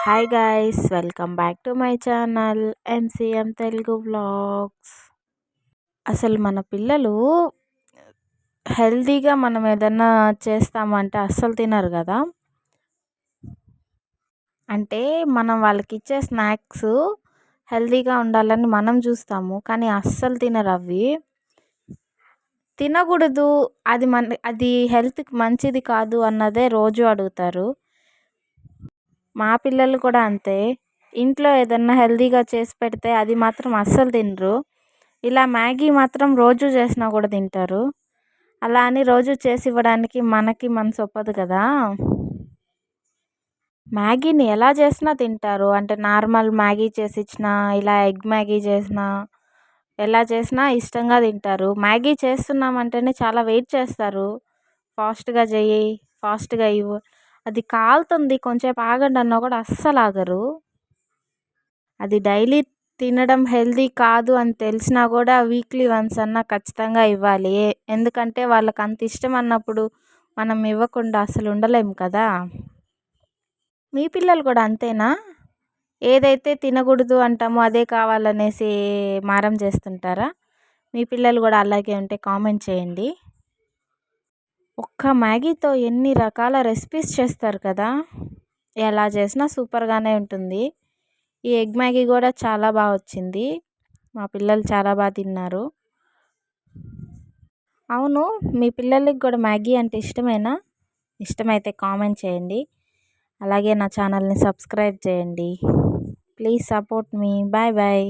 Hi guys, welcome back to my channel MCM Telugu vlogs. అసలు మన పిల్లలు హెల్తీగా మనం ఏదన్నా చేస్తామంటే అస్సలు తినరు కదా. అంటే మనం వాళ్ళకి ఇచ్చే స్నాక్స్ హెల్తీగా ఉండాలని మనం చూస్తాము, కానీ అస్సలు తినరు. అవి తినకూడదు, అది హెల్త్కి మంచిది కాదు అన్నదే రోజు అడుగుతారు. మా పిల్లలు కూడా అంతే. ఇంట్లో ఏదన్నా హెల్తీగా చేసి పెడితే అది మాత్రం అస్సలు తినరు. ఇలా మ్యాగీ మాత్రం రోజు చేసినా కూడా తింటారు. అలా అని రోజు చేసి ఇవ్వడానికి మనకి మనసు ఒప్పదు కదా. మ్యాగీని ఎలా చేసినా తింటారు. అంటే నార్మల్ మ్యాగీ చేసి ఇచ్చినా, ఇలా ఎగ్ మ్యాగీ చేసినా, ఎలా చేసినా ఇష్టంగా తింటారు. మ్యాగీ చేస్తున్నామంటేనే చాలా వెయిట్ చేస్తారు. ఫాస్ట్గా చెయ్యి, ఫాస్ట్గా ఇవ్వు, అది కాలుతుంది, కొంచెంసేపు ఆగండి అన్నా కూడా అస్సలు ఆగరు. అది డైలీ తినడం హెల్తీ కాదు అని తెలిసినా కూడా వీక్లీ వన్స్ అన్నా ఖచ్చితంగా ఇవ్వాలి. ఎందుకంటే వాళ్ళకి అంత ఇష్టం అన్నప్పుడు మనం ఇవ్వకుండా అసలు ఉండలేము కదా. మీ పిల్లలు కూడా అంతేనా? ఏదైతే తినకూడదు అంటామో అదే కావాలనేసి మారం చేస్తుంటారా? మీ పిల్లలు కూడా అలాగే ఉంటే కామెంట్ చేయండి. ఒక్క మ్యాగీతో ఎన్ని రకాల రెసిపీస్ చేస్తారు కదా. ఎలా చేసినా సూపర్గానే ఉంటుంది. ఈ ఎగ్ మ్యాగీ కూడా చాలా బాగా వచ్చింది. మా పిల్లలు చాలా బాగా తిన్నారు. అవును, మీ పిల్లలకి కూడా మ్యాగీ అంటే ఇష్టమేనా? ఇష్టమైతే కామెంట్ చేయండి. అలాగే నా ఛానల్ని సబ్స్క్రైబ్ చేయండి. Please support me. Bye bye.